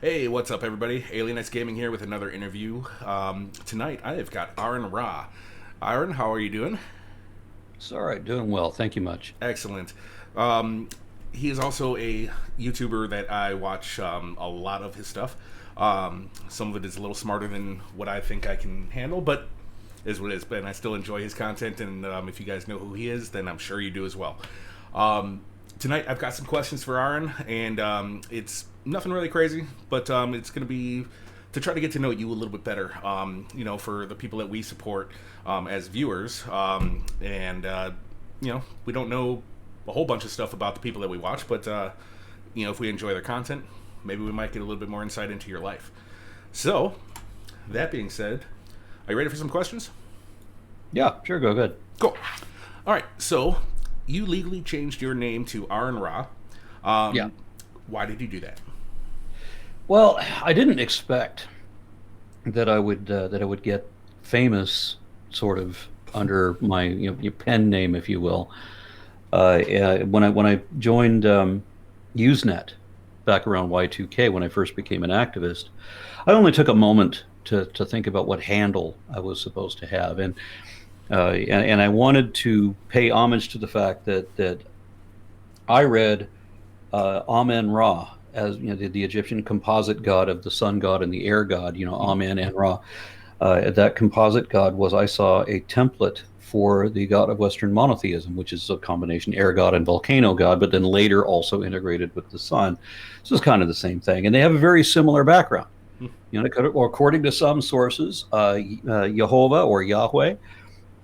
Hey, what's up, everybody? Alien X Gaming here with another interview. Tonight, I have got Aron Ra. Aron, how are you doing? It's all right, doing well. Thank you much. Excellent. Um, he is also a YouTuber that I watch a lot of his stuff. Some of it is a little smarter than what I think I can handle, but is what it is. But I still enjoy his content, and if you guys know who he is, then I'm sure you do as well. Um, Tonight, I've got some questions for Aaron, and it's nothing really crazy, but it's going to be to try to get to know you a little bit better. For the people that we support as viewers, and we don't know a whole bunch of stuff about the people that we watch, but if we enjoy their content, maybe we might get a little bit more insight into your life. So, that being said, are you ready for some questions? Yeah, sure, go ahead. Cool. All right, so you legally changed your name to Aron Ra. Yeah. Why did you do that? Well, I didn't expect that I would get famous, sort of under my your pen name, if you will. When I joined Usenet back around Y2K when I first became an activist, I only took a moment to think about what handle I was supposed to have, and I wanted to pay homage to the fact that I read Amen Ra as the Egyptian composite god of the sun god and the air god. Amen and Ra. That composite god was, I saw, a template for the god of Western monotheism, which is a combination air god and volcano god, but then later also integrated with the sun. So it's kind of the same thing, and they have a very similar background. According to some sources, Jehovah or Yahweh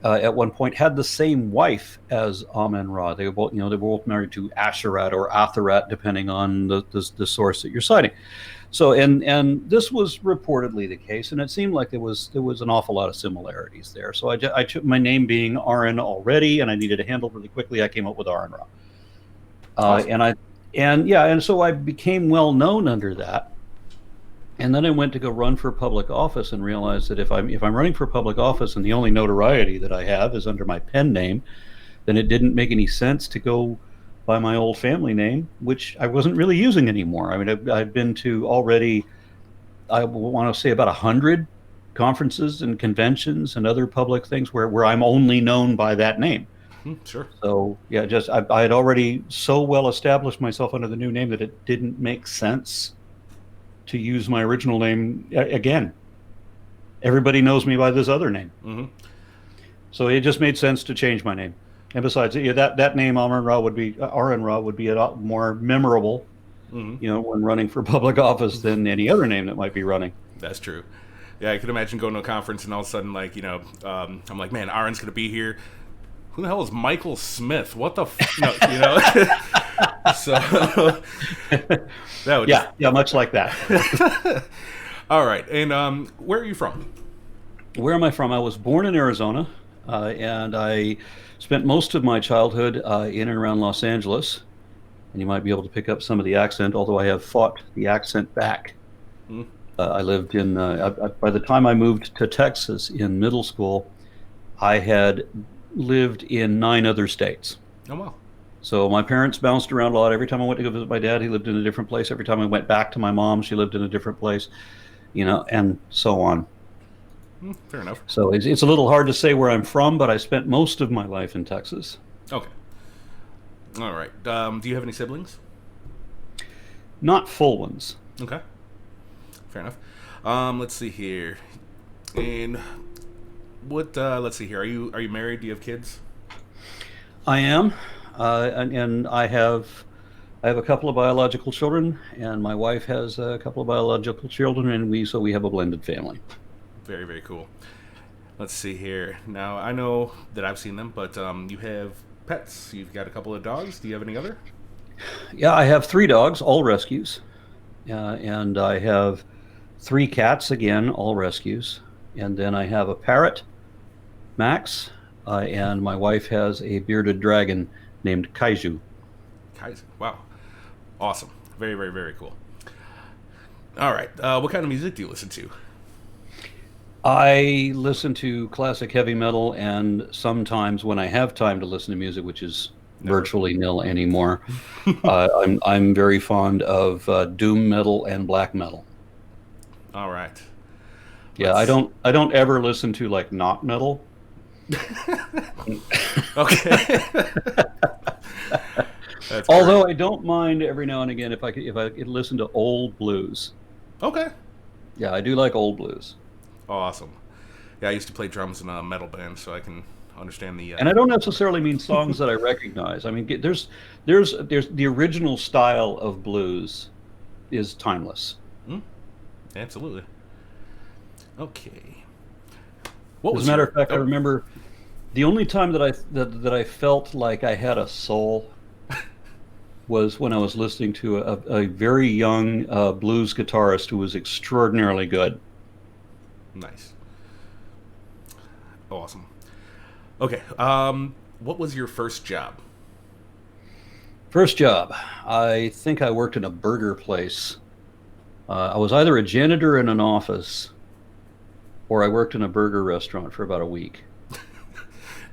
at one point had the same wife as Amen Ra. They were both married to Asherat or Atherat, depending on the source that you're citing. So, and this was reportedly the case, and it seemed like there was an awful lot of similarities there. So I took my name being Aron already, and I needed a handle really quickly. I came up with Aron Ra, Awesome. and so I became well known under that. And then I went to go run for public office and realized that if I'm running for public office and the only notoriety that I have is under my pen name, then it didn't make any sense to go by my old family name, which I wasn't really using anymore. I mean, I've been to already, I want to say, about 100 conferences and conventions and other public things where I'm only known by that name. Sure. So yeah, I had already so well established myself under the new name that it didn't make sense to use my original name again. Everybody knows me by this other name. Mm-hmm. So it just made sense to change my name. And besides, that name Aron Ra would be a lot more memorable, Mm-hmm. when running for public office than any other name that might be running. That's true. Yeah, I could imagine going to a conference and all of a sudden, I'm like, man, Aaron's going to be here. Who the hell is Michael Smith? What the no, So that would Yeah, much like that. all right. And where are you from? Where am I from? I was born in Arizona, and I spent most of my childhood in and around Los Angeles. And you might be able to pick up some of the accent, although I have fought the accent back. Mm. I lived in, by the time I moved to Texas in middle school, I had lived in 9 other states. Oh, wow. So my parents bounced around a lot. Every time I went to go visit my dad, he lived in a different place. Every time I went back to my mom, she lived in a different place, and so on. Fair enough. So it's a little hard to say where I'm from, but I spent most of my life in Texas. Okay. All right. Do you have any siblings? Not full ones. Okay. Fair enough. Let's see here. And what? Let's see here. Are you married? Do you have kids? I am, and I have a couple of biological children, and my wife has a couple of biological children, and we have a blended family. Very, very cool. Let's see here. Now I know that I've seen them, but you have pets. You've got a couple of dogs. Do you have any other? Yeah, I have 3 dogs, all rescues, and I have 3 cats, again, all rescues, and then I have a parrot, Max, and my wife has a bearded dragon named Kaiju. Kaiser. Wow. Awesome. Very, very, very cool. All right. What kind of music do you listen to? I listen to classic heavy metal, and sometimes when I have time to listen to music, which is Never. virtually nil anymore, I'm very fond of doom metal and black metal. All right. Yeah, Let's. I don't ever listen to like not metal. Okay. That's Although great. I don't mind every now and again if I could listen to old blues. Okay. Yeah, I do like old blues. Awesome. Yeah, I used to play drums in a metal band, so I can understand the. And I don't necessarily mean songs that I recognize. I mean, there's the original style of blues is timeless. Mm, absolutely. Okay. What As a was matter your? of fact, I Oh, remember the only time that I felt like I had a soul was when I was listening to a very young blues guitarist who was extraordinarily good. nice. Awesome. Okay. What was your first job? First job, I think I worked in a burger place. I was either a janitor in an office or I worked in a burger restaurant for about a week.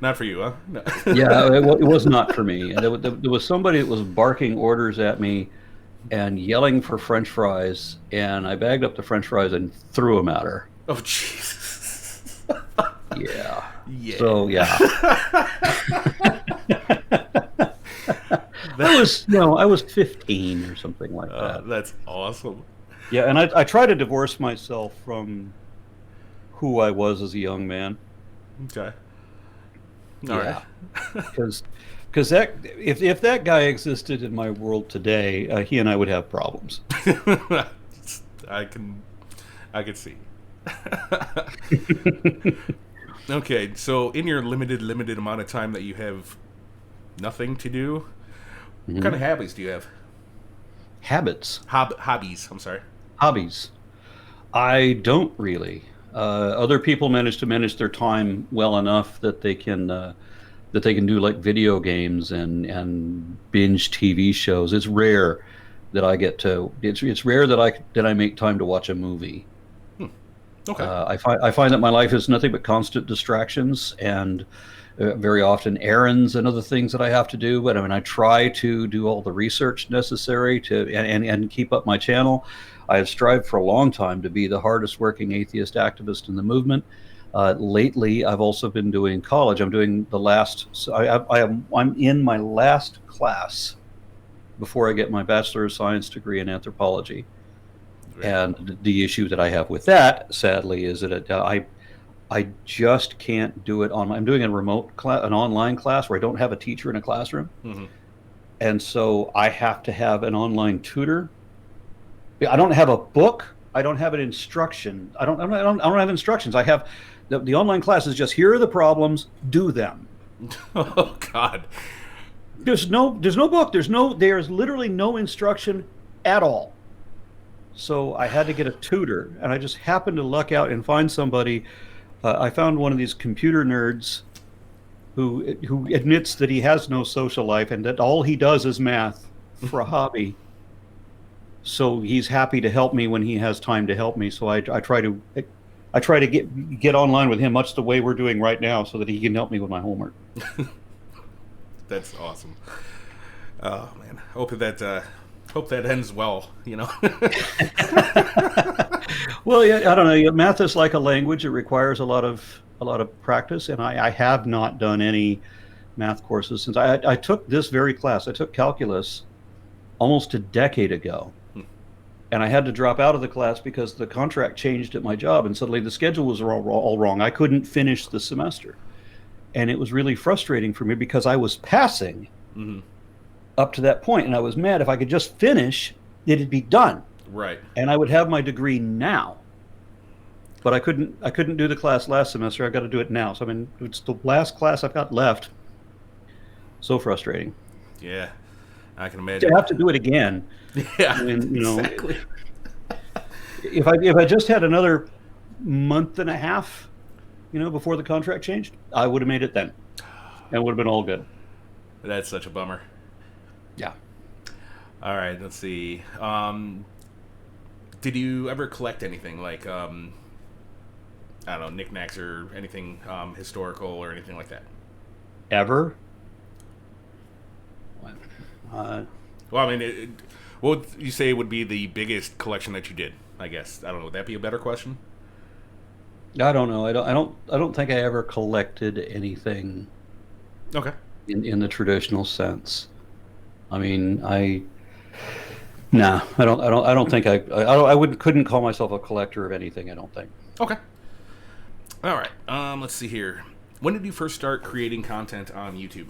Not for you, huh? No. Yeah, it was not for me. And there was somebody that was barking orders at me and yelling for French fries, and I bagged up the French fries and threw them at her. Oh, Jesus. Yeah. So Yeah. yeah, I was 15 or something like that. That's awesome. Yeah, and I try to divorce myself from who I was as a young man. Okay. All right. Yeah, because that if that guy existed in my world today, he and I would have problems. I can, I can see. Okay, so in your limited amount of time that you have nothing to do, what kind Mhm. of hobbies do you have? Habits, Hobbies. I'm sorry. hobbies. I don't really. Other people manage to manage their time well enough that they can do like video games and binge TV shows. It's rare that I get to. It's rare that I make time to watch a movie. Hmm. Okay. I find that my life is nothing but constant distractions and very often errands and other things that I have to do. But I mean, I try to do all the research necessary to and keep up my channel. I have strived for a long time to be the hardest working atheist activist in the movement. Lately, I've also been doing college. I'm doing the last. So I'm in my last class before I get my Bachelor of Science degree in anthropology. Very cool. And the issue that I have with that, sadly, is that I just can't do it on. I'm doing a remote class, an online class where I don't have a teacher in a classroom, Hmm. and so I have to have an online tutor. I don't have a book. I don't have an instruction. I don't have instructions. I have the online class is just here are the problems, do them. Oh God. There's no book. There's literally no instruction at all. So I had to get a tutor, and I just happened to luck out and find somebody. I found one of these computer nerds who admits that he has no social life and that all he does is math for a hobby. So he's happy to help me when he has time to help me. So I try to get online with him, much the way we're doing right now, so that he can help me with my homework. That's awesome. Oh man. Hope that ends well. You know. Well, yeah, I don't know. Math is like a language; it requires a lot of practice, and I have not done any math courses since I took this very class. I took calculus almost a decade ago, and I had to drop out of the class because the contract changed at my job, and suddenly the schedule was all wrong. I couldn't finish the semester, and it was really frustrating for me because I was passing Hmm. up to that point, and I was mad. If I could just finish, it'd be done, Right. and I would have my degree now. But I couldn't do the class last semester. I've got to do it now. So I mean, it's the last class I've got left. So frustrating Yeah. I can to imagine. have to do it again. Yeah. And Exactly. if I just had another month and a half, before the contract changed, I would have made it then, and it would have been all good. That's such a bummer. Yeah. All right. Let's see. Did you ever collect anything like I don't know, knickknacks or anything historical or anything like that? Ever? Uh, Well, I mean, what would you say would be the biggest collection that you did? I guess. I don't know. Would that be a better question? I don't know. I don't think I ever collected anything Okay. in the traditional sense. I mean, nah, I don't think I wouldn't couldn't call myself a collector of anything. I don't think. Okay. All right. Let's see here. When did you first start creating content on YouTube?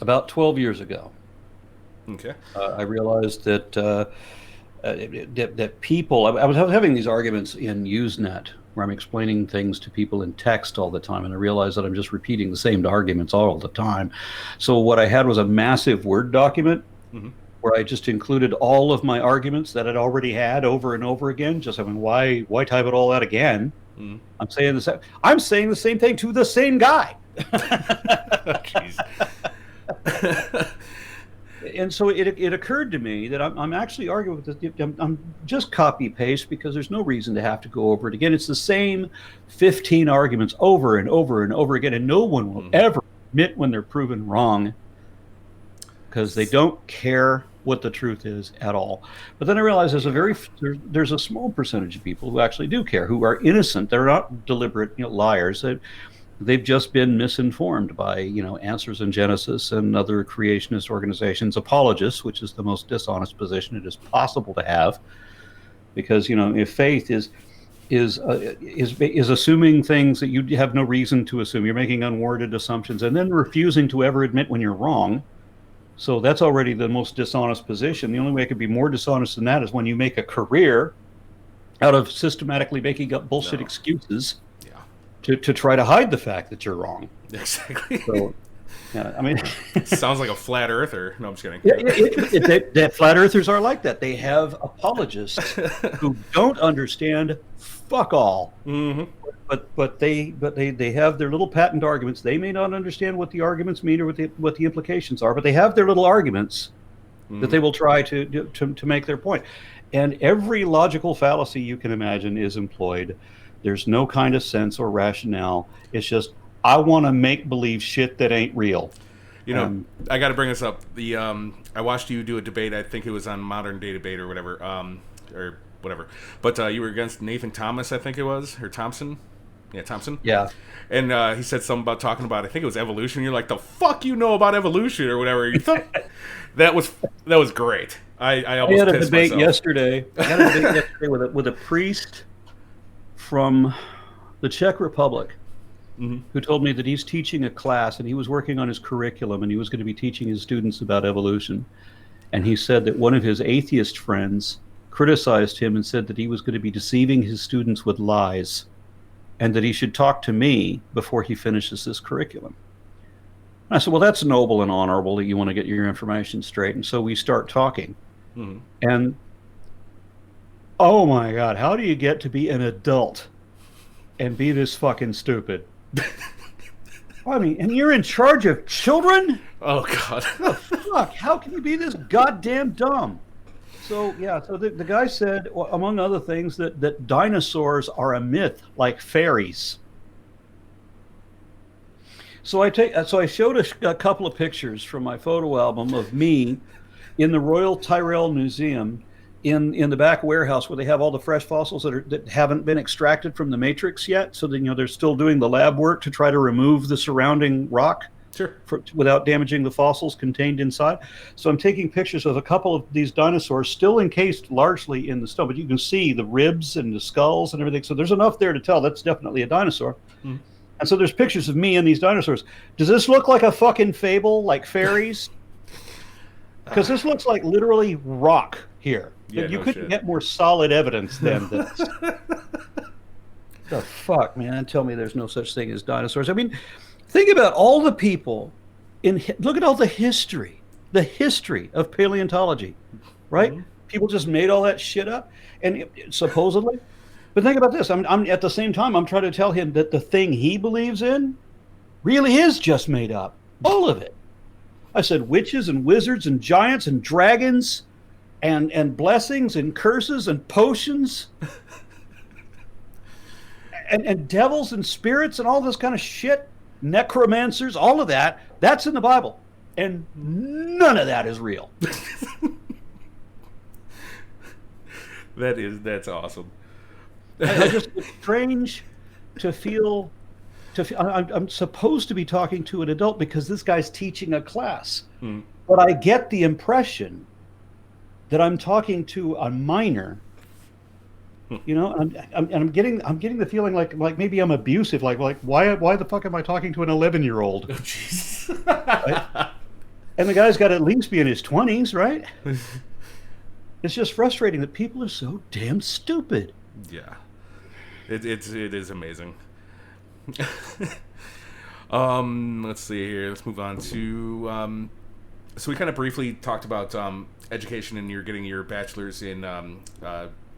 About 12 years ago, Okay. I realized that people. I was having these arguments in Usenet where I'm explaining things to people in text all the time, and I realized that I'm just repeating the same arguments all the time. So what I had was a massive Word document Mm-hmm. where I just included all of my arguments that I'd already had over and over again. Just, I mean, why type it all out again? Mm-hmm. I'm saying the same thing to the same guy. Jeez. And so it occurred to me that I'm actually arguing with this. I'm just copy paste because there's no reason to have to go over it again. It's the same 15 arguments over and over and over again, and no one will ever admit when they're proven wrong because they don't care what the truth is at all. But then I realized there's a small percentage of people who actually do care, who are innocent. They're not deliberate liars. They've just been misinformed by Answers in Genesis and other creationist organizations, apologists, which is the most dishonest position it is possible to have, because if faith is assuming things that you have no reason to assume, you're making unwarranted assumptions and then refusing to ever admit when you're wrong. So that's already the most dishonest position. The only way it could be more dishonest than that is when you make a career out of systematically making up bullshit excuses to try to hide the fact that you're wrong. Exactly. So, I mean, sounds like a flat earther. No, I'm just kidding. That flat earthers are like that. They have apologists who don't understand fuck all. Mm-hmm. But they have their little patent arguments. They may not understand what the arguments mean or what the implications are, but they have their little arguments that they will try to make their point. And every logical fallacy you can imagine is employed. There's no kind of sense or rationale. It's just, I want to make believe shit that ain't real. I got to bring this up. I watched you do a debate. I think it was on Modern Day Debate or whatever, But you were against Nathan Thomas, I think it was, or Thompson. Yeah, Thompson. Yeah. And he said something about talking about, I think it was evolution. You're like, the fuck you know about evolution or whatever. You thought that was great. I almost had a pissed debate myself. yesterday. I had a debate yesterday with a priest from the Czech Republic, who told me that he's teaching a class and he was working on his curriculum and he was going to be teaching his students about evolution. And he said that one of his atheist friends criticized him and said that he was going to be deceiving his students with lies and that he should talk to me before he finishes this curriculum. And I said, well, that's noble and honorable that you want to get your information straight. And so we start talking. And oh my God, how do you get to be an adult and be this fucking stupid? I mean, and you're in charge of children? Oh, God. Fuck, how can you be this goddamn dumb? So the guy said, well, among other things, that dinosaurs are a myth, like fairies. So I showed a couple of pictures from my photo album of me in the Royal Tyrrell Museum in the back warehouse where they have all the fresh fossils that haven't been extracted from the matrix yet. So that, they're still doing the lab work to try to remove the surrounding rock without damaging the fossils contained inside. So I'm taking pictures of a couple of these dinosaurs still encased largely in the stone, but you can see the ribs and the skulls and everything. So there's enough there to tell that's definitely a dinosaur. And so there's pictures of me and these dinosaurs. Does this look like a fucking fable, like fairies? Because this looks like literally rock here. Yeah, you no couldn't shit. get more solid evidence than this. The fuck, man? Tell me there's no such thing as dinosaurs. I mean, think about all the people look at all the history of paleontology, right? People just made all that shit up, and supposedly. But think about this. I'm at the same time, I'm trying to tell him that the thing he believes in really is just made up. All of it. I said witches and wizards and giants and dragons and blessings and curses and potions and devils and spirits and all this kind of shit, necromancers, all of that's in the Bible. And none of that is real. That's awesome. I just, it's strange to feel, I'm supposed to be talking to an adult because this guy's teaching a class, Hmm. but I get the impression that I'm talking to a minor. I'm getting the feeling like maybe I'm abusive. Like why the fuck am I talking to an 11-year-old? Oh, jeez. Right? And the guy's got to at least be in his 20s, right? It's just frustrating that people are so damn stupid. Yeah, it is amazing. Let's see here. Let's move on to so we kind of briefly talked about education, and you're getting your bachelor's in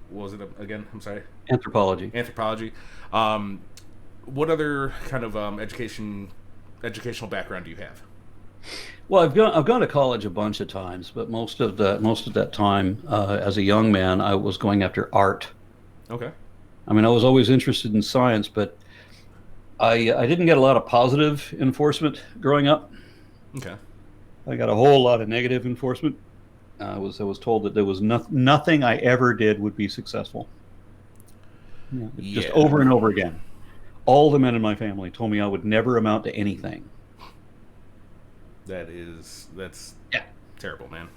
what was it again? I'm sorry. Anthropology. Anthropology. What other kind of educational background do you have? Well, I've gone to college a bunch of times, but most of that time, as a young man, I was going after art. Okay. I mean, I was always interested in science, but I didn't get a lot of positive enforcement growing up. Okay. I got a whole lot of negative enforcement. I was told that there was nothing I ever did would be successul. Just over and over again. All the men in my family told me I would never amount to anything. That's terrible, man.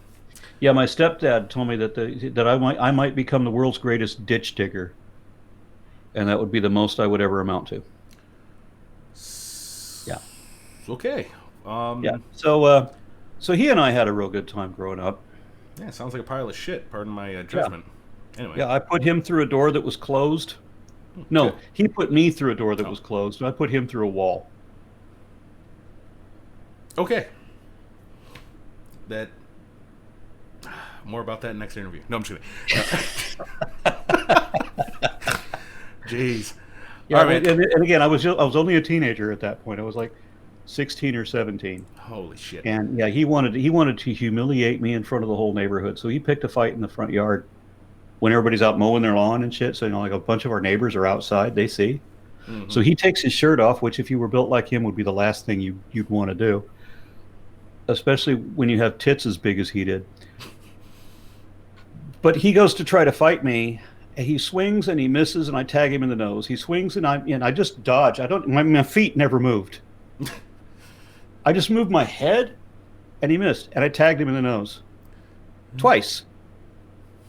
Yeah, my stepdad told me that I might become the world's greatest ditch digger, and that would be the most I would ever amount to. Yeah. Okay. Yeah. So he and I had a real good time growing up. Yeah, sounds like a pile of shit. Pardon my judgment. Yeah. Anyway. Yeah, I put him through a door that was closed. No, he put me through a door that was closed, and I put him through a wall. Okay. More about that next interview. No, I'm just kidding. Jeez. Yeah, right, and again, I was only a teenager at that point. I was like 16 or 17. Holy shit. And yeah, he wanted to humiliate me in front of the whole neighborhood. So he picked a fight in the front yard when everybody's out mowing their lawn and shit. So like a bunch of our neighbors are outside, they see. Mm-hmm. So he takes his shirt off, which if you were built like him would be the last thing you'd want to do, especially when you have tits as big as he did. But he goes to try to fight me. And he swings and he misses, and I tag him in the nose. He swings and I just dodge. My feet never moved. I just moved my head, and he missed, and I tagged him in the nose twice.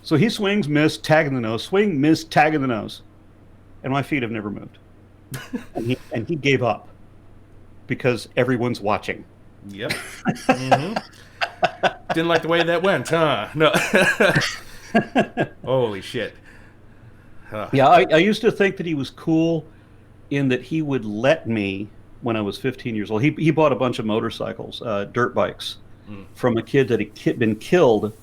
So he swings, miss, tag in the nose, swing, miss, tag in the nose, and my feet have never moved. and he gave up because everyone's watching. Yep. Mm-hmm. Didn't like the way that went, huh? No. Holy shit. Yeah, I used to think that he was cool in that he would let me, when I was 15 years old, he bought a bunch of motorcycles, dirt bikes, from a kid that had been killed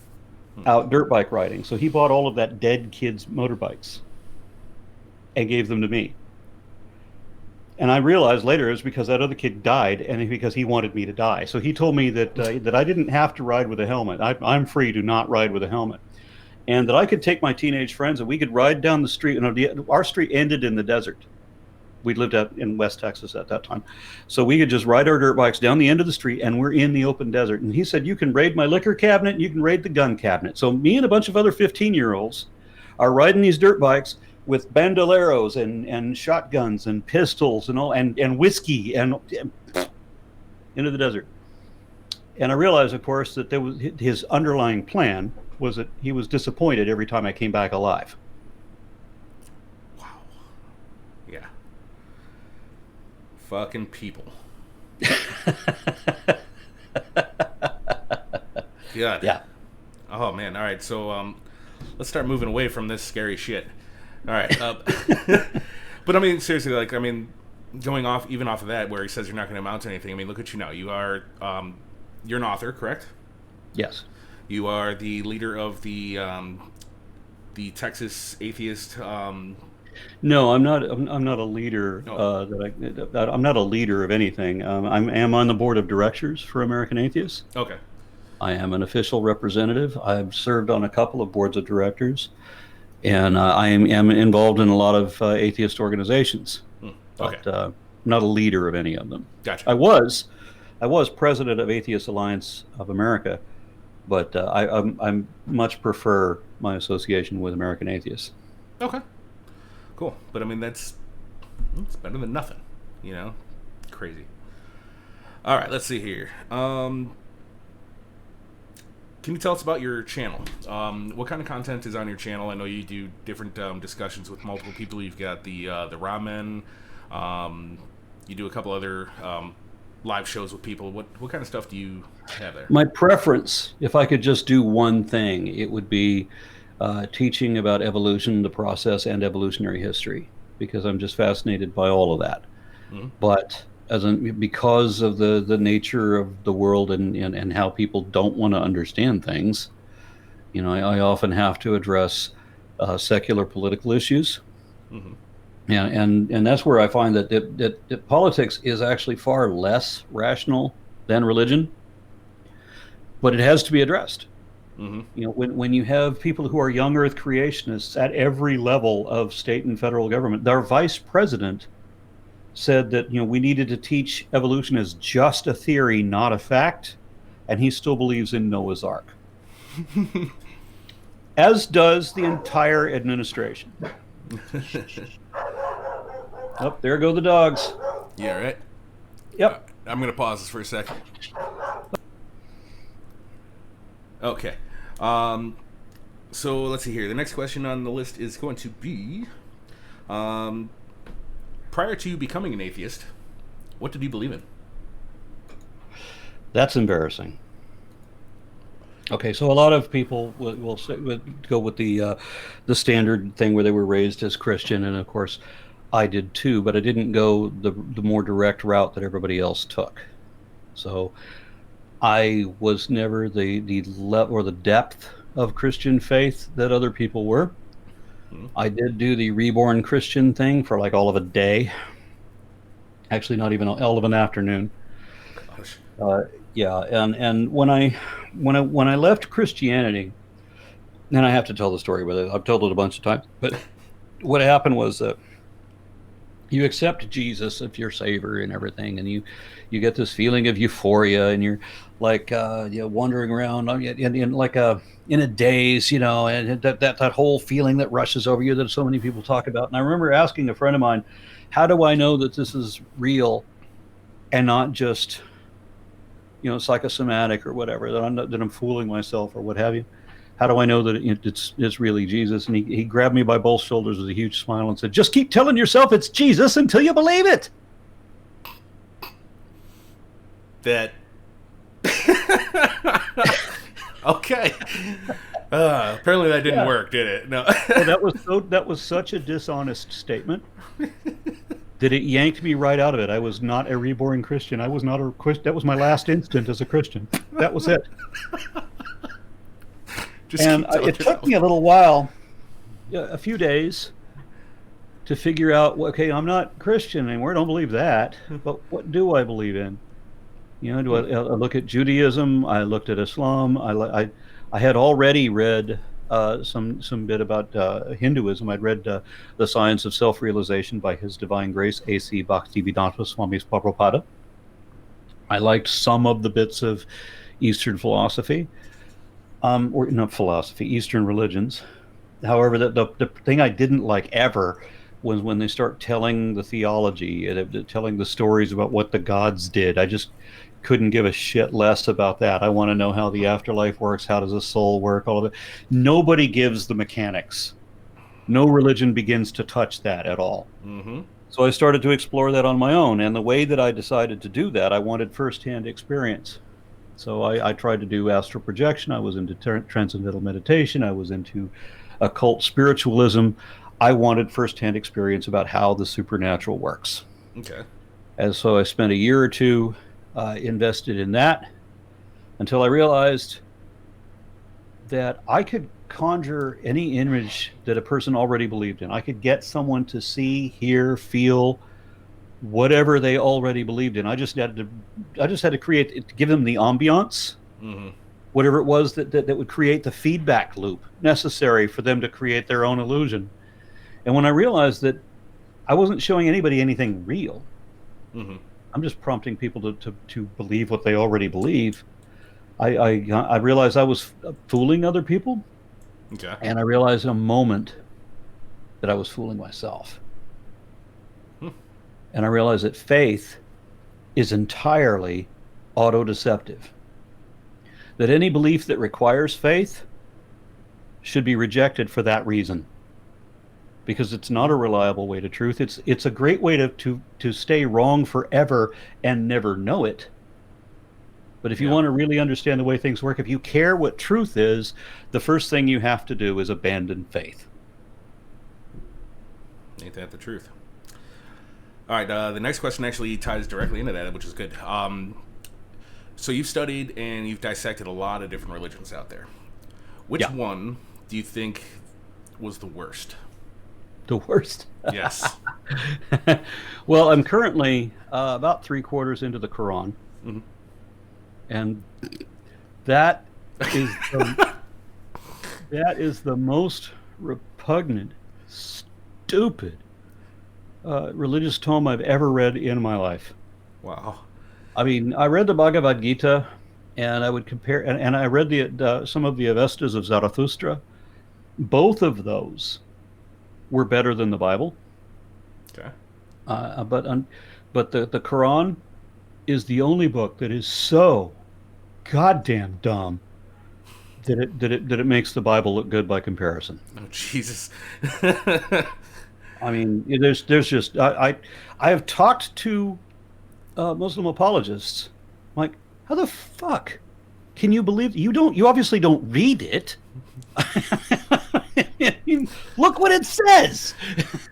out dirt bike riding. So he bought all of that dead kid's motorbikes and gave them to me. And I realized later it was because that other kid died, and because he wanted me to die. So he told me that that I didn't have to ride with a helmet. I'm free to not ride with a helmet. And that I could take my teenage friends and we could ride down the street. Our street ended in the desert. We lived out in West Texas at that time. So we could just ride our dirt bikes down the end of the street, and we're in the open desert. And he said, you can raid my liquor cabinet, and you can raid the gun cabinet. So me and a bunch of other 15-year-olds are riding these dirt bikes with bandoleros and shotguns and pistols and all and whiskey and into the desert. And I realized, of course, that there was his underlying plan was that he was disappointed every time I came back alive. Wow. Yeah. Fucking people. God. Yeah. Oh man. All right. So let's start moving away from this scary shit. All right. But I mean, seriously, going off of that, where he says you're not going to amount to anything. I mean, look at you now. You are you're an author, correct? Yes. You are the leader of the Texas Atheist. No, I'm not. I'm not a leader. I'm not a leader of anything. I am on the board of directors for American Atheists. Okay. I am an official representative. I've served on a couple of boards of directors, and I am involved in a lot of atheist organizations. Okay. But I'm not a leader of any of them. Gotcha. I was president of Atheist Alliance of America But I'm much prefer my association with American atheists. Okay, cool. But I mean, it's better than nothing. You know, crazy. All right, let's see here. Can you tell us about your channel? What kind of content is on your channel? I know you do different discussions with multiple people. You've got the ramen. You do a couple other live shows with people. What kind of stuff do you have there? My preference, if I could just do one thing, it would be teaching about evolution, the process, and evolutionary history, because I'm just fascinated by all of that. Mm-hmm. But because of the nature of the world and how people don't want to understand things, I often have to address secular political issues. Mm-hmm. And that's where I find that politics is actually far less rational than religion, but it has to be addressed. Mm-hmm. When you have people who are young Earth creationists at every level of state and federal government, their vice president said that we needed to teach evolution as just a theory, not a fact, and he still believes in Noah's Ark, as does the entire administration. Oh, there go the dogs. Yeah, right. Yep. I'm gonna pause this for a second. Okay. So let's see here. The next question on the list is going to be, prior to becoming an atheist, what did you believe in? That's embarrassing. Okay, so a lot of people would go with the standard thing where they were raised as Christian, and of course, I did too. But I didn't go the more direct route that everybody else took. So I was never the level or the depth of Christian faith that other people were. I did do the reborn Christian thing for like all of a day. Actually, not even all of an afternoon. Gosh. Yeah, and when I left Christianity, and I have to tell the story, but I've told it a bunch of times. But what happened was that you accept Jesus as your savior and everything, and you get this feeling of euphoria, and you're like wandering around in a daze, and that whole feeling that rushes over you that so many people talk about. And I remember asking a friend of mine, how do I know that this is real and not just psychosomatic or whatever, that I'm fooling myself or what have you? How do I know that it's really Jesus? And he grabbed me by both shoulders with a huge smile and said, just keep telling yourself it's Jesus until you believe it. That okay. Apparently that didn't work, did it? No. Well, that was such a dishonest statement that it yanked me right out of it. I was not a reborn Christian. I was not a Christian. That was my last instant as a Christian. That was it. It took me a little while, a few days, to figure out, okay, I'm not Christian anymore. I don't believe that. But what do I believe in? Do I look at Judaism? I looked at Islam. I had already read some bit about Hinduism. I'd read The Science of Self-Realization by His Divine Grace, A.C. Bhaktivedanta Swami Prabhupada. I liked some of the bits of Eastern philosophy. Or not philosophy, Eastern religions. However, the thing I didn't like ever was when they start telling the theology, telling the stories about what the gods did. I just couldn't give a shit less about that. I want to know how the afterlife works. How does a soul work? All of it. Nobody gives the mechanics. No religion begins to touch that at all. Mm-hmm. So I started to explore that on my own. And the way that I decided to do that, I wanted firsthand experience. So I tried to do astral projection. I was into transcendental meditation. I was into occult spiritualism. I wanted firsthand experience about how the supernatural works. Okay. And so I spent a year or two invested in that until I realized that I could conjure any image that a person already believed in. I could get someone to see, hear, feel whatever they already believed in. I just had to create, to give them the ambiance, mm-hmm. whatever it was that would create the feedback loop necessary for them to create their own illusion. And when I realized that I wasn't showing anybody anything real, mm-hmm. I'm just prompting people to believe what they already believe, I realized I was fooling other people, Okay. and I realized in a moment that I was fooling myself. Hmm. And I realized that faith is entirely auto-deceptive. That any belief that requires faith should be rejected for that reason, because it's not a reliable way to truth. It's a great way to stay wrong forever and never know it. But if you Yeah. want to really understand the way things work, if you care what truth is, the first thing you have to do is abandon faith. Ain't that the truth? All right. The next question actually ties directly into that, which is good. So you've studied and you've dissected a lot of different religions out there. Which Yeah, one do you think was the worst? the worst. Yes. Well, I'm currently about 3/4 into the Quran, Hmm. and that is the, that is the most repugnant, stupid religious tome I've ever read in my life. Wow. I mean, I read the Bhagavad Gita, and I would compare, and I read some of the Avestas of Zarathustra. Both of those were better than the Bible, Okay. uh, but but the Quran is the only book that is so goddamn dumb that it makes the Bible look good by comparison. Oh Jesus. I mean, there's just I have talked to Muslim apologists. Like, how the fuck can you believe you obviously don't read it? Look what it says.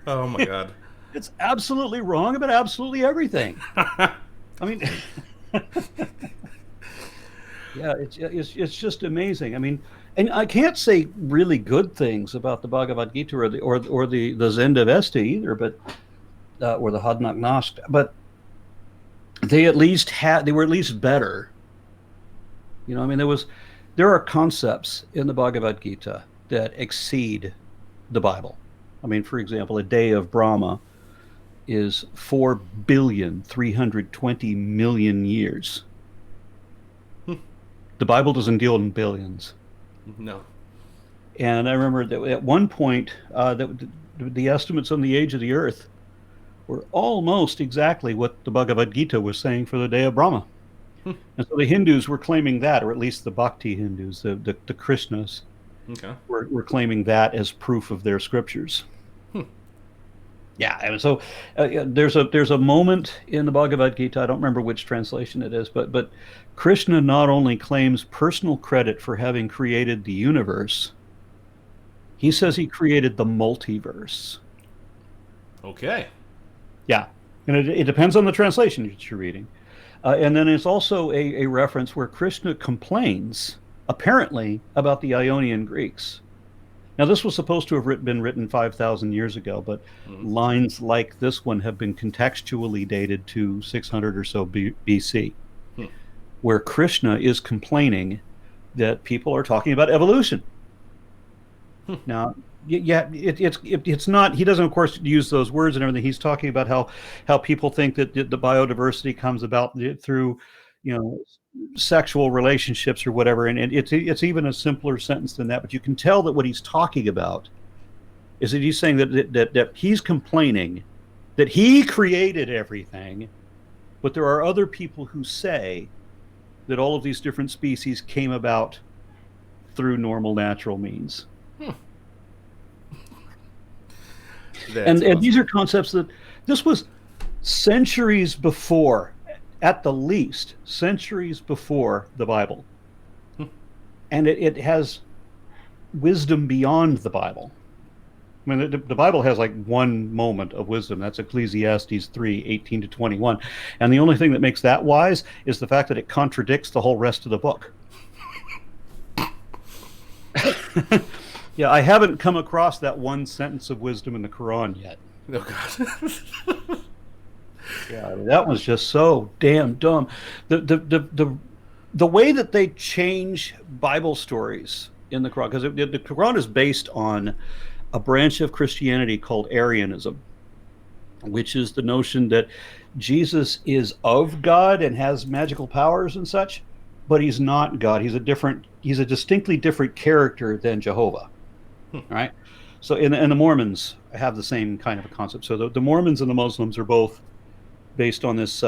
Oh my God. It's absolutely wrong about absolutely everything. I mean, yeah, it's just amazing. I mean, and I can't say really good things about the Bhagavad Gita or the Zend-Avesta either, but or the Hadnak Nost, but they were at least better. I mean, there are concepts in the Bhagavad Gita that exceed the Bible. I mean, for example, a day of Brahma is 4,320,000,000 years. The Bible doesn't deal in billions. No. And I remember that at one point, the estimates on the age of the Earth were almost exactly what the Bhagavad Gita was saying for the day of Brahma. And so the Hindus were claiming that, or at least the Bhakti Hindus, the Krishnas, Okay. were claiming that as proof of their scriptures. Yeah, and so there's a moment in the Bhagavad Gita. I don't remember which translation it is, but Krishna not only claims personal credit for having created the universe, he says he created the multiverse. Okay. Yeah, and it depends on the translation that you're reading. And then it's also a reference where Krishna complains, apparently, about the Ionian Greeks. Now, this was supposed to have been written 5,000 years ago, but lines like this one have been contextually dated to 600 or so BC, where Krishna is complaining that people are talking about evolution. Now, yeah, it's not. He doesn't, of course, use those words and everything. He's talking about how people think that the biodiversity comes about through, sexual relationships or whatever. And it's even a simpler sentence than that. But you can tell that what he's talking about is that he's saying that he's complaining that he created everything, but there are other people who say that all of these different species came about through normal natural means. And awesome. these are concepts that this was centuries before, at the least, centuries before the Bible. And it has wisdom beyond the Bible. I mean, the Bible has like one moment of wisdom. That's Ecclesiastes 3:18-21. And the only thing that makes that wise is the fact that it contradicts the whole rest of the book. Yeah, I haven't come across that one sentence of wisdom in the Quran yet. Oh God. Yeah, I mean, that was just so damn dumb. The way that they change Bible stories in the Quran, because the Quran is based on a branch of Christianity called Arianism, which is the notion that Jesus is of God and has magical powers and such. but he's not God. He's a distinctly different character than Jehovah. Right? So, and the Mormons have the same kind of a concept. So the Mormons and the Muslims are both based on this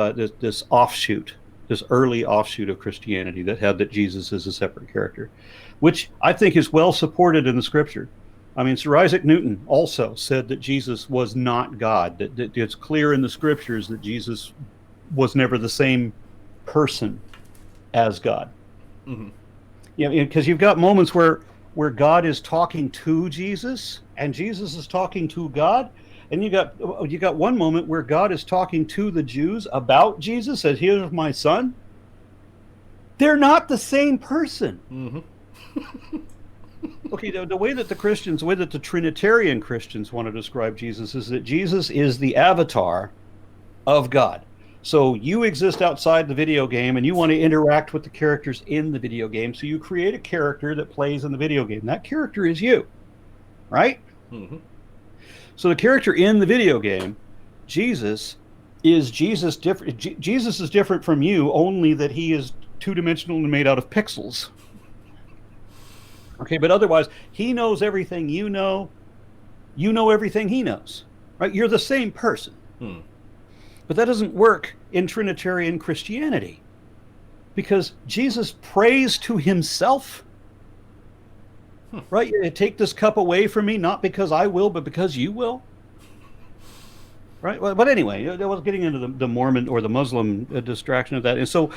offshoot, this early offshoot of Christianity that Jesus is a separate character, which I think is well supported in the scripture. I mean, Sir Isaac Newton also said that Jesus was not God. That it's clear in the scriptures that Jesus was never the same person as God. Mm-hmm. Yeah, because you've got moments where God is talking to Jesus and Jesus is talking to God, and you got one moment where God is talking to the Jews about Jesus, says, "Here's my son." They're not the same person. Mm-hmm. Okay, the way that the Trinitarian Christians want to describe Jesus is that Jesus is the avatar of God. So you exist outside the video game and you want to interact with the characters in the video game. So you create a character that plays in the video game. That character is you, right? Mm-hmm. So the character in the video game, Jesus is different. Jesus is different from you, only that he is two-dimensional and made out of pixels. Okay, but otherwise, he knows everything you know. You know everything he knows, right? You're the same person. Hmm. But that doesn't work in Trinitarian Christianity, because Jesus prays to himself. Right? Take this cup away from me, not because I will, but because you will. Right? But anyway, I was getting into the Mormon or the Muslim distraction of that. And so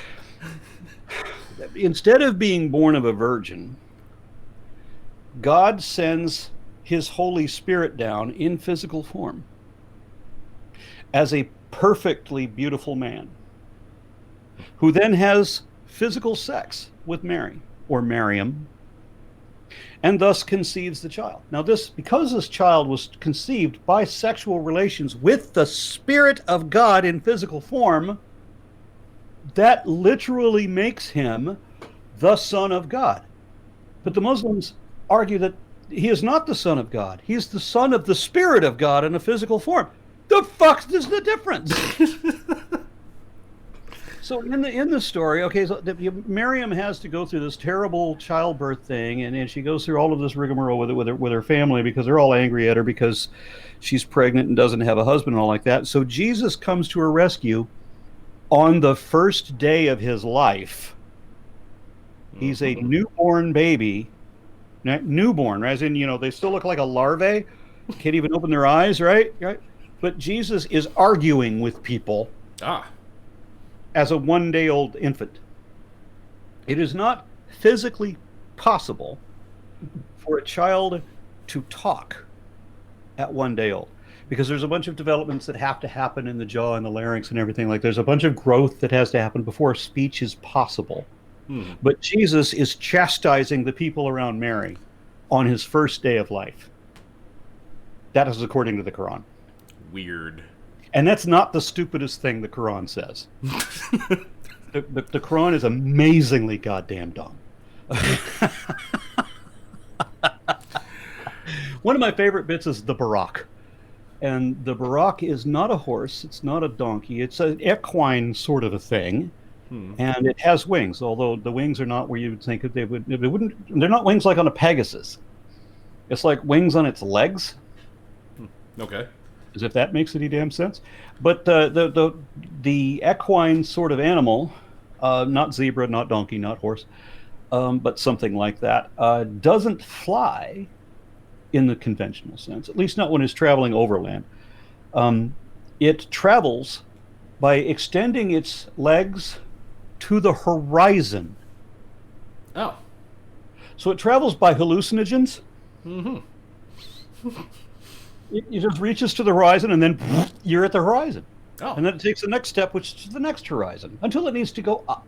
instead of being born of a virgin, God sends his Holy Spirit down in physical form as a perfectly beautiful man who then has physical sex with Mary or Miriam, and thus conceives the child. Now because this child was conceived by sexual relations with the Spirit of God in physical form, that literally makes him the Son of God. But the Muslims argue that he is not the Son of God. He's the Son of the Spirit of God in a physical form. The fuck is the difference? So in the story, okay, so Miriam has to go through this terrible childbirth thing, and she goes through all of this rigmarole with her family because they're all angry at her because she's pregnant and doesn't have a husband and all like that. So Jesus comes to her rescue on the first day of his life. He's a newborn baby, newborn, as in, they still look like a larvae, can't even open their eyes, right? But Jesus is arguing with people. As a one-day-old infant. It is not physically possible for a child to talk at 1 day old, because there's a bunch of developments that have to happen in the jaw and the larynx and everything. Like, there's a bunch of growth that has to happen before speech is possible. But Jesus is chastising the people around Mary on his first day of life. That is according to the Quran. Weird. And that's not the stupidest thing the Quran says. The Quran is amazingly goddamn dumb. One of my favorite bits is the Barak. And the Barak is not a horse. It's not a donkey. It's an equine sort of a thing. And it has wings, although the wings are not where you would think they wouldn't. They're not wings like on a Pegasus. It's like wings on its legs. Okay. As if that makes any damn sense. But the equine sort of animal, not zebra, not donkey, not horse, but something like that, doesn't fly in the conventional sense, at least not when it's traveling overland. It travels by extending its legs to the horizon. Oh. So it travels by hallucinogens. Mm-hmm. It just reaches to the horizon, and then you're at the horizon. Oh. And then it takes the next step, which is the next horizon, until it needs to go up.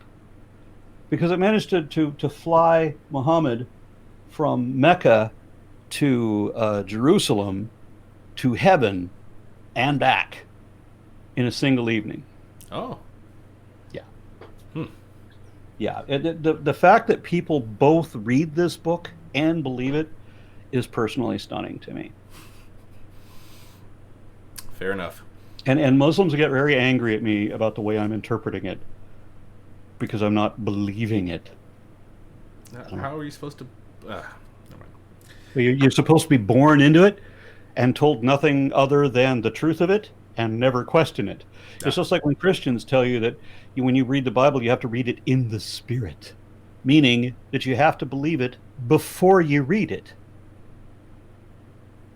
Because it managed to fly Muhammad from Mecca to Jerusalem to heaven and back in a single evening. Oh. Yeah. Yeah. The fact that people both read this book and believe it is personally stunning to me. Fair enough. And Muslims get very angry at me about the way I'm interpreting it, because I'm not believing it. How are you supposed to? Never mind. You're supposed to be born into it and told nothing other than the truth of it and never question it. It's just like when Christians tell you that when you read the Bible, you have to read it in the Spirit, meaning that you have to believe it before you read it.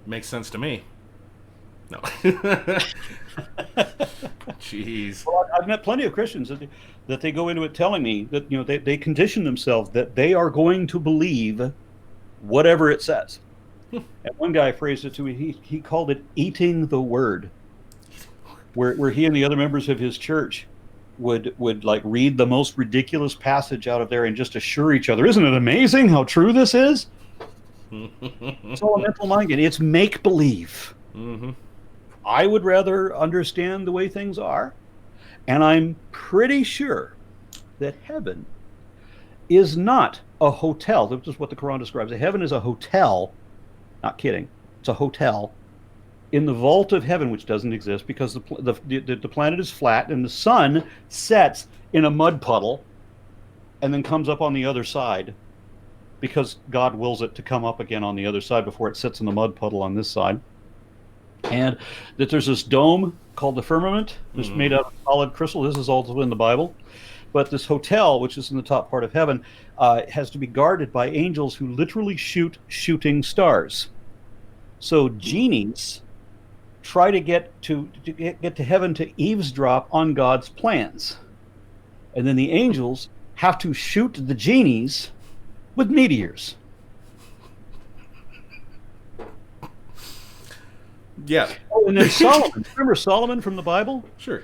Makes sense to me. No. Jeez. Well, I've met plenty of Christians that they go into it telling me that they condition themselves that they are going to believe whatever it says. And one guy phrased it to me. He called it eating the word, where he and the other members of his church would like read the most ridiculous passage out of there and just assure each other, isn't it amazing how true this is? It's all a mental mind game. It's make believe. Mm-hmm. I would rather understand the way things are, and I'm pretty sure that heaven is not a hotel. This is what the Quran describes. Heaven is a hotel. Not kidding. It's a hotel in the vault of heaven, which doesn't exist because the planet is flat and the sun sets in a mud puddle and then comes up on the other side because God wills it to come up again on the other side before it sits in the mud puddle on this side. And that there's this dome called the firmament that's made out of solid crystal. This is also in the Bible. But this hotel, which is in the top part of heaven, has to be guarded by angels who literally shoot shooting stars. So genies try to get to heaven to eavesdrop on God's plans. And then the angels have to shoot the genies with meteors. Yeah. Oh, and then Solomon. Remember Solomon from the Bible? Sure.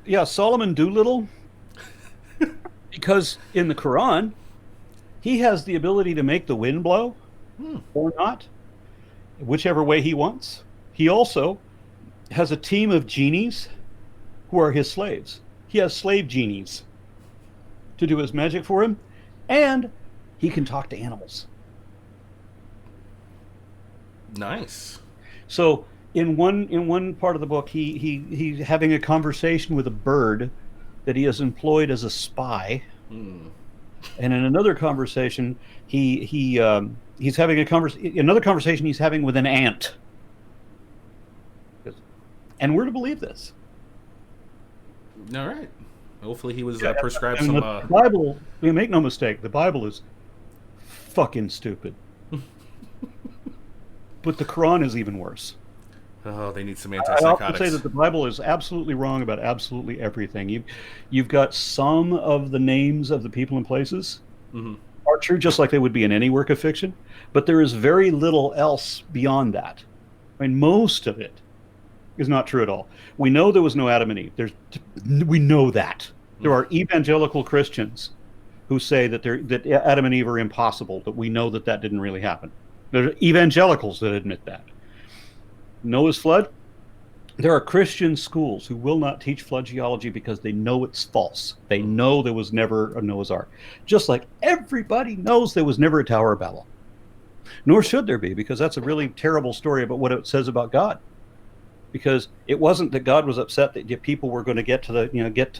Yeah, Solomon Doolittle. Because in the Quran, he has the ability to make the wind blow or not, whichever way he wants. He also has a team of genies who are his slaves. He has slave genies to do his magic for him, and he can talk to animals. Nice. So in one part of the book, he's having a conversation with a bird that he has employed as a spy, and in another conversation, he's having another conversation he's having with an ant. And we're to believe this. All right. Hopefully, he was prescribed and some. The Bible. Make no mistake, the Bible is fucking stupid. But the Quran is even worse. Oh, they need some I antipsychotics. often say that the Bible is absolutely wrong about absolutely everything. You've got some of the names of the people and places are true, just like they would be in any work of fiction, but there is very little else beyond that. I mean, most of it is not true at all. We know there was no Adam and Eve. We know that. There are evangelical Christians who say that Adam and Eve are impossible, that we know that didn't really happen. There are evangelicals that admit that. Noah's flood, there are Christian schools who will not teach flood geology because they know it's false. They know there was never a Noah's Ark. Just like everybody knows there was never a Tower of Babel. Nor should there be, because that's a really terrible story about what it says about God. Because it wasn't that God was upset that people were going to get to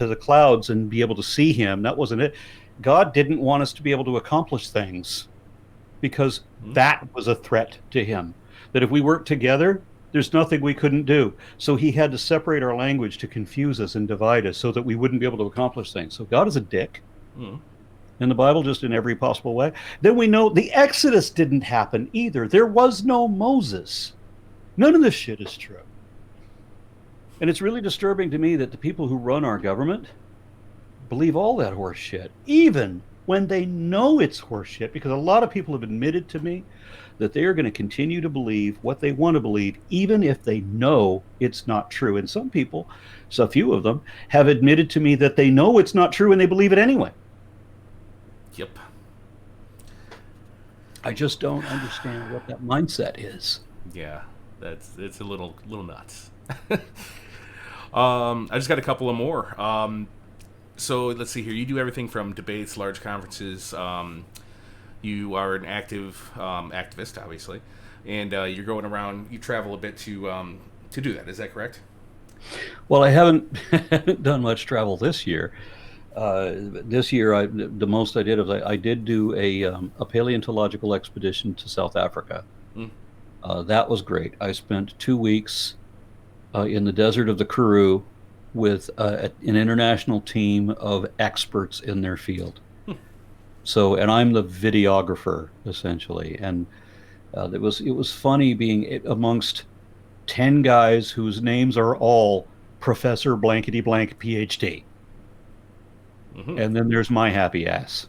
the clouds and be able to see him. That wasn't it. God didn't want us to be able to accomplish things because that was a threat to him. That if we worked together, there's nothing we couldn't do. So he had to separate our language to confuse us and divide us so that we wouldn't be able to accomplish things. So God is a dick. In the Bible, just in every possible way. Then we know the Exodus didn't happen either. There was no Moses. None of this shit is true. And it's really disturbing to me that the people who run our government believe all that horse shit, even when they know it's horse shit, because a lot of people have admitted to me that they are going to continue to believe what they want to believe, even if they know it's not true. And some people, so a few of them, have admitted to me that they know it's not true and they believe it anyway. Yep. I just don't understand what that mindset is. Yeah, it's a little nuts. I just got a couple of more. So let's see here. You do everything from debates, large conferences. You are an active activist, obviously, and you're going around. You travel a bit to do that. Is that correct? Well, I haven't done much travel this year. This year, the most I did is I did do a paleontological expedition to South Africa. Mm. That was great. I spent 2 weeks in the desert of the Karoo with an international team of experts in their field. So, and I'm the videographer essentially, and it was funny being amongst 10 guys whose names are all Professor blankety blank PhD. Mm-hmm. And then there's my happy ass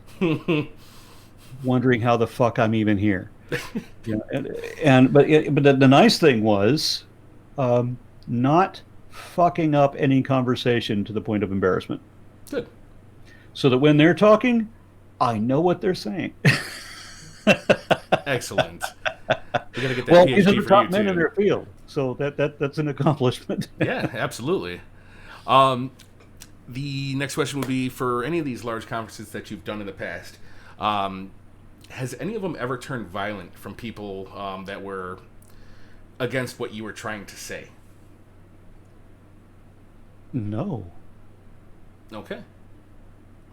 wondering how the fuck I'm even here. But the nice thing was not fucking up any conversation to the point of embarrassment. Good. So that when they're talking, I know what they're saying. Excellent. We gotta get that Well, PhD these are the for top you men too. in their field, so that's an accomplishment. Yeah, absolutely. The next question would be for any of these large conferences that you've done in the past. Has any of them ever turned violent from people that were against what you were trying to say? No. Okay.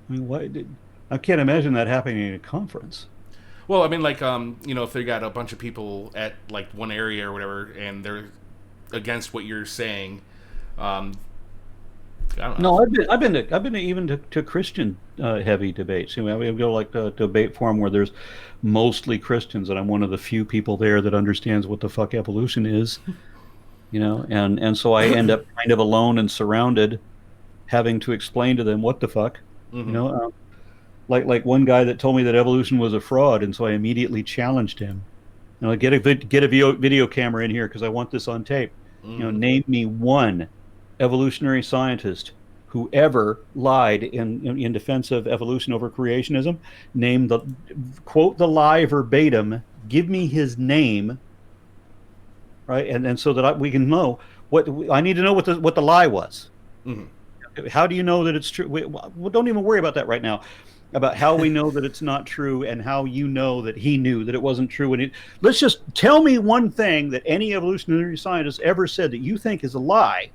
I mean, I can't imagine that happening in a conference. Well, I mean, like, if they got a bunch of people at like one area or whatever, and they're against what you're saying, I don't know. No, I've been even to Christian heavy debates. We go like to debate forum where there's mostly Christians, and I'm one of the few people there that understands what the fuck evolution is. And so I end up kind of alone and surrounded, having to explain to them what the fuck. Mm-hmm. Like one guy that told me that evolution was a fraud, and so I immediately challenged him. Get a video camera in here because I want this on tape. Mm-hmm. Name me one evolutionary scientist who ever lied in defense of evolution over creationism. Quote the lie verbatim. Give me his name, right? And so that we can know what I need to know what the lie was. Mm-hmm. How do you know that it's true? Don't even worry about that right now. About how we know that it's not true and how you know that he knew that it wasn't true. Let's just tell me one thing that any evolutionary scientist ever said that you think is a lie,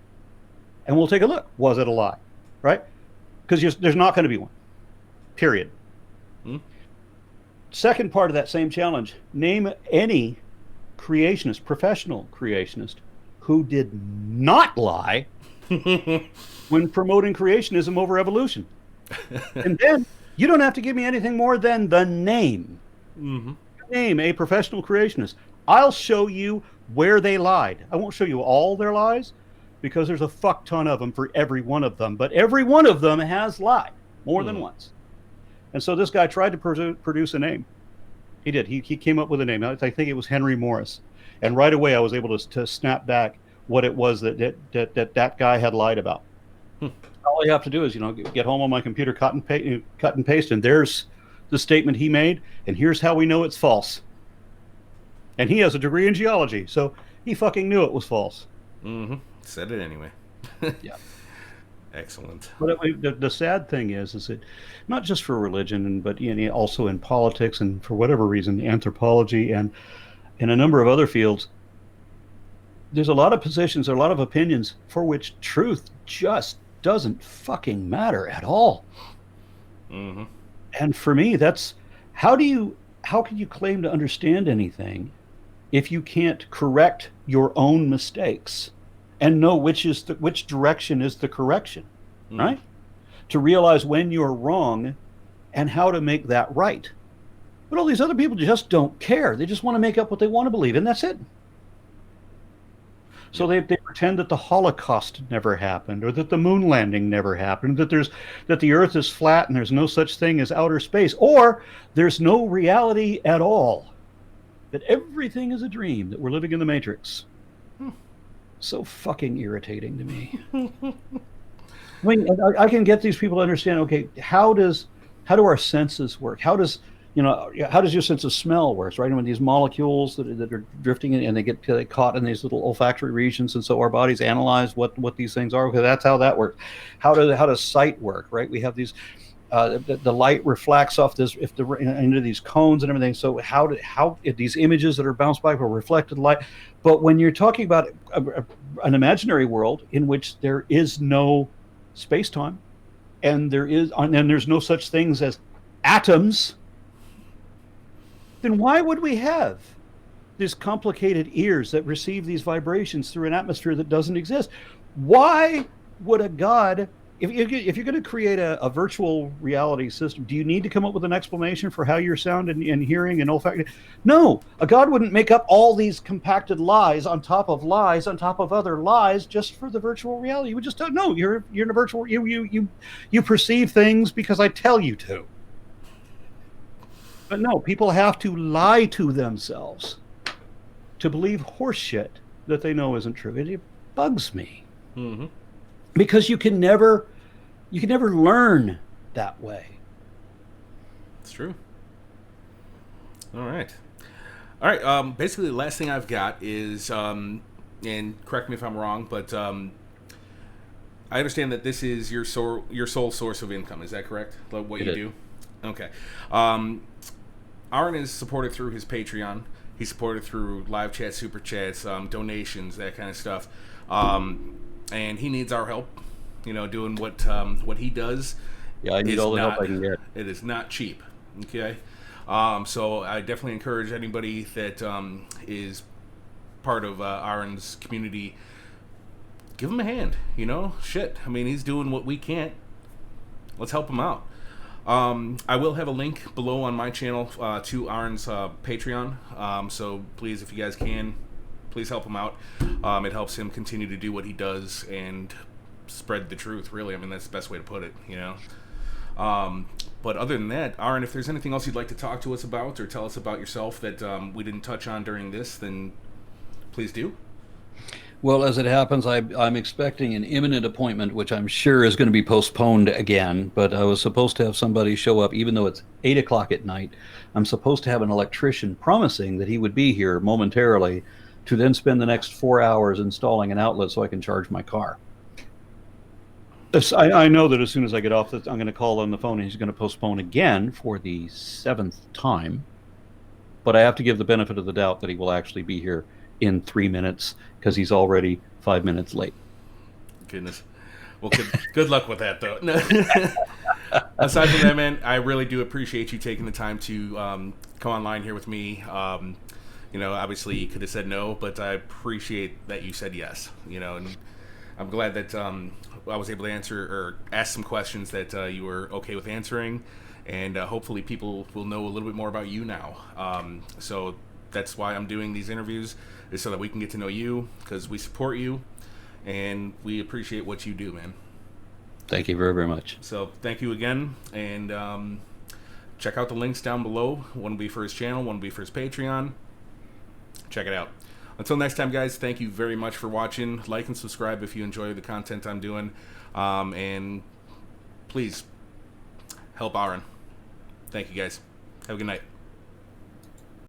and we'll take a look. Was it a lie? Right? Because there's not going to be one. Period. Mm-hmm. Second part of that same challenge, name any creationist, professional creationist, who did not lie when promoting creationism over evolution. And then you don't have to give me anything more than the name. Mm-hmm. Name a professional creationist. I'll show you where they lied. I won't show you all their lies because there's a fuck ton of them for every one of them. But every one of them has lied more than once. And so this guy tried to produce a name. He did. He came up with a name. I think it was Henry Morris. And right away I was able to snap back what it was that guy had lied about. All I have to do is, get home on my computer, cut and paste, and there's the statement he made, and here's how we know it's false. And he has a degree in geology, so he fucking knew it was false. Mm-hmm. Said it anyway. Yeah. Excellent. But the sad thing is that not just for religion, but also in politics and for whatever reason, anthropology and in a number of other fields, there's a lot of positions, a lot of opinions for which truth just doesn't fucking matter at all. Mm-hmm. And for me, that's how can you claim to understand anything if you can't correct your own mistakes and know which direction is the correction, right? To realize when you're wrong and how to make that right. But all these other people just don't care. They just want to make up what they want to believe, and that's it. So they pretend that the Holocaust never happened, or that the moon landing never happened, that the Earth is flat and there's no such thing as outer space, or there's no reality at all. That everything is a dream, that we're living in the Matrix. So fucking irritating to me. I mean, I can get these people to understand, okay, how do our senses work? How does your sense of smell works, right? And when these molecules that are drifting in and they get caught in these little olfactory regions, and so our bodies analyze what these things are. Okay, that's how that works. How does sight work, right? We have these the light reflects off this into these cones and everything. So how these images that are bounced back are reflected light? But when you're talking about an imaginary world in which there is no space-time, and there's no such things as atoms, then why would we have these complicated ears that receive these vibrations through an atmosphere that doesn't exist? Why would a god, if you're going to create a virtual reality system, do you need to come up with an explanation for how your sound and hearing and olfactory? No, a god wouldn't make up all these compacted lies on top of lies on top of other lies just for the virtual reality. You would just no, you're in a virtual, you perceive things because I tell you to. But no, people have to lie to themselves to believe horseshit that they know isn't true. It bugs me. Mm-hmm. Because you can never learn that way. It's true. All right. Basically, the last thing I've got is, and correct me if I'm wrong, but I understand that this is your sole source of income. Is that correct? Like what you do? Okay. Aron is supported through his Patreon. He's supported through live chat, super chats, donations, that kind of stuff. And he needs our help, doing what he does. Yeah, I need all the help I can get. It is not cheap, okay? So I definitely encourage anybody that is part of Aron's community, give him a hand, Shit, I mean, he's doing what we can't. Let's help him out. I will have a link below on my channel to Aron's Patreon. So please, if you guys can, please help him out. It helps him continue to do what he does and spread the truth, really. I mean, that's the best way to put it, But other than that, Aron, if there's anything else you'd like to talk to us about or tell us about yourself that we didn't touch on during this, then please do. Well, as it happens, I'm expecting an imminent appointment, which I'm sure is going to be postponed again. But I was supposed to have somebody show up, even though it's 8 o'clock at night. I'm supposed to have an electrician promising that he would be here momentarily to then spend the next 4 hours installing an outlet so I can charge my car. I know that as soon as I get off, I'm going to call on the phone and he's going to postpone again for the 7th time. But I have to give the benefit of the doubt that he will actually be here in 3 minutes because he's already 5 minutes late. Goodness. Well, good luck with that, though. Aside from that, man, I really do appreciate you taking the time to come online here with me. Obviously you could have said no, but I appreciate that you said yes. And I'm glad that I was able to answer or ask some questions that you were okay with answering, and hopefully people will know a little bit more about you now. So that's why I'm doing these interviews, is so that we can get to know you, because we support you and we appreciate what you do, man. Thank you very, very much. So thank you again, and check out the links down below. One will be for his channel, one will be for his Patreon. Check it out. Until next time, guys, thank you very much for watching. Like and subscribe if you enjoy the content I'm doing, and please help Aron. Thank you, guys. Have a good night.